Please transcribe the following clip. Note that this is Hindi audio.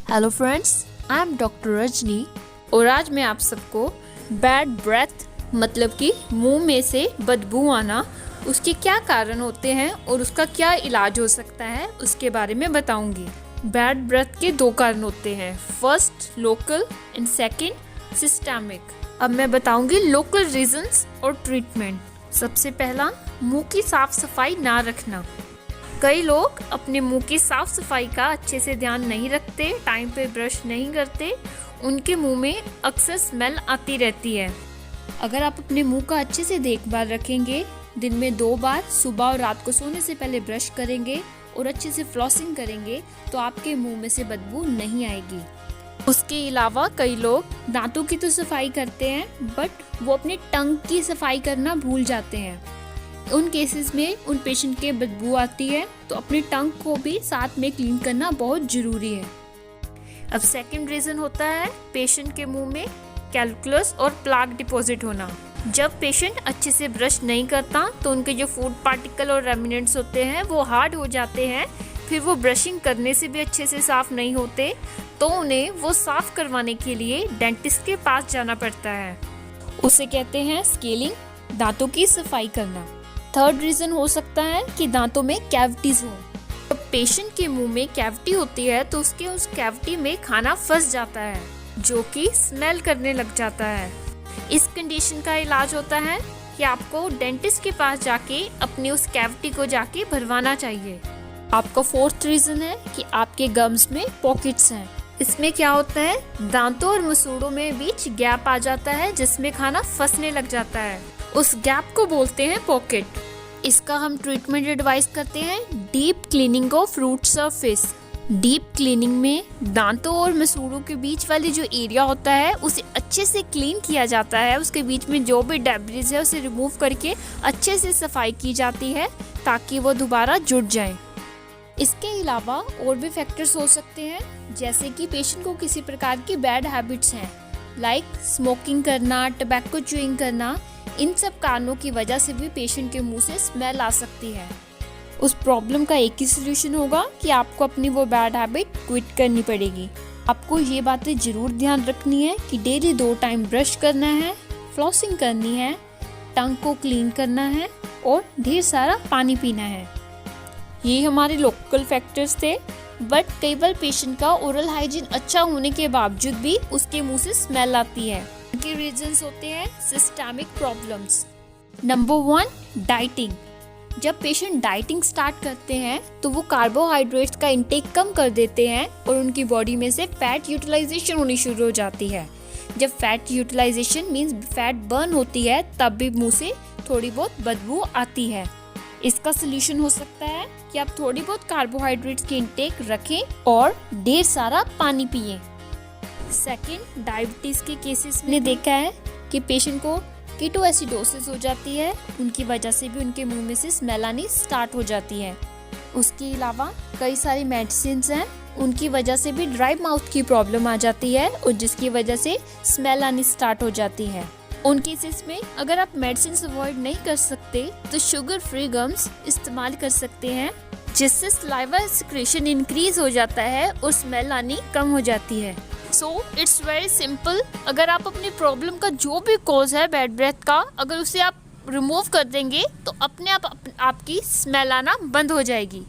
Hello friends, I am doctor Rajni और आज मैं आप सबको बैड ब्रेथ मतलब कि मुंह में से बदबू आना, उसके क्या कारण होते हैं और उसका क्या इलाज हो सकता है उसके बारे में बताऊंगी। बैड ब्रेथ के दो कारण होते हैं, first local and second systemic. अब मैं बताऊंगी लोकल रीजंस और ट्रीटमेंट। सबसे पहला, मुंह की साफ सफाई ना रखना। कई लोग अपने मुंह की साफ सफाई का अच्छे से ध्यान नहीं रखते, टाइम पे ब्रश नहीं करते, उनके मुंह में अक्सर स्मेल आती रहती है। अगर आप अपने मुंह का अच्छे से देखभाल रखेंगे, दिन में 2 बार सुबह और रात को सोने से पहले ब्रश करेंगे और अच्छे से फ्लॉसिंग करेंगे तो आपके मुंह में से बदबू नहीं आएगी। उसके अलावा कई लोग दांतों की तो सफाई करते हैं बट वो अपने टंग की सफाई करना भूल जाते हैं। उन केसेस में उन पेशेंट के बदबू आती है तो अपने टंग को भी साथ में क्लीन करना बहुत ज़रूरी है। अब सेकंड रीज़न होता है पेशेंट के मुंह में कैल्कुलस और प्लाक डिपॉजिट होना। जब पेशेंट अच्छे से ब्रश नहीं करता तो उनके जो फूड पार्टिकल और रेमिनेंट्स होते हैं वो हार्ड हो जाते हैं, फिर वो ब्रशिंग करने से भी अच्छे से साफ़ नहीं होते तो उन्हें वो साफ़ करवाने के लिए डेंटिस्ट के पास जाना पड़ता है। उसे कहते हैं स्केलिंग, दांतों की सफाई करना। थर्ड रीज़न हो सकता है कि दांतों में कैविटीज हो। जब पेशेंट के मुंह में कैविटी होती है तो उसके उस कैविटी में खाना फंस जाता है जो कि स्मेल करने लग जाता है। इस कंडीशन का इलाज होता है कि आपको डेंटिस्ट के पास जाके अपनी उस कैविटी को जाके भरवाना चाहिए। आपका फोर्थ रीज़न है कि आपके गम्स में पॉकेट्स हैं। इसमें क्या होता है, दांतों और मसूड़ों में बीच गैप आ जाता है जिसमें खाना फंसने लग जाता है। उस गैप को बोलते हैं पॉकेट। इसका हम ट्रीटमेंट एडवाइस करते हैं deep cleaning of root surface. Deep cleaning में दांतों और मसूड़ों के बीच वाले जो एरिया होता है उसे अच्छे से क्लीन किया जाता है। उसके बीच में जो भी डेब्रिज है उसे रिमूव करके अच्छे से सफाई की जाती है ताकि वो दोबारा जुड़ जाए। इसके अलावा और भी फैक्टर्स हो सकते हैं, जैसे कि पेशेंट को किसी प्रकार की बैड हैबिट्स हैं लाइक स्मोकिंग करना, टबैको च्यूइंग करना। इन सब कारणों की वजह से भी पेशेंट के मुंह से स्मेल आ सकती है। उस प्रॉब्लम का एक ही सलूशन होगा कि आपको अपनी वो बैड हैबिट क्विट करनी पड़ेगी। आपको ये बातें जरूर ध्यान रखनी है कि डेली 2 टाइम ब्रश करना है, फ्लॉसिंग करनी है, टंग को क्लीन करना है और ढेर सारा पानी पीना है। ये हमारे लोकल फैक्टर्स थे, बट कई बार पेशेंट का ओरल हाइजीन अच्छा होने के बावजूद भी उसके मुंह से स्मेल आती है। उनके रीजंस होते हैं सिस्टमिक प्रॉब्लम्स। Number 1, dieting. जब पेशेंट डाइटिंग स्टार्ट करते हैं तो वो कार्बोहाइड्रेट्स का इंटेक कम कर देते हैं और उनकी बॉडी में से फैट यूटिलाइजेशन होनी शुरू हो जाती है। जब fat utilization means fat burn होती है तब भी मुंह से थोड़ी बहुत बदबू आती है। इसका सोल्यूशन हो सकता है कि आप थोड़ी बहुत कार्बोहाइड्रेट्स की इंटेक रखें और ढेर सारा पानी पिएं। सेकंड, डायबिटीज के केसेस में देखा है कि पेशेंट को कीटोएसिडोसिस हो जाती है, उनकी वजह से भी उनके मुंह में से स्मेल आनी स्टार्ट हो जाती है। उसके अलावा कई सारी मेडिसिन्स हैं, उनकी वजह से भी ड्राई माउथ की प्रॉब्लम आ जाती है और जिसकी वजह से स्मेल आनी स्टार्ट हो जाती है। उन केसेस में अगर आप मेडिसिन अवॉइड नहीं कर सकते तो शुगर फ्री गम्स इस्तेमाल कर सकते हैं, जिससे सलाइवा सिक्रेशन इंक्रीज हो जाता है और स्मेल आनी कम हो जाती है। So it's very simple. अगर आप अपनी प्रॉब्लम का जो भी कॉज है बैड ब्रेथ का, अगर उसे आप रिमूव कर देंगे तो अपने आप आपकी स्मेल आना बंद हो जाएगी।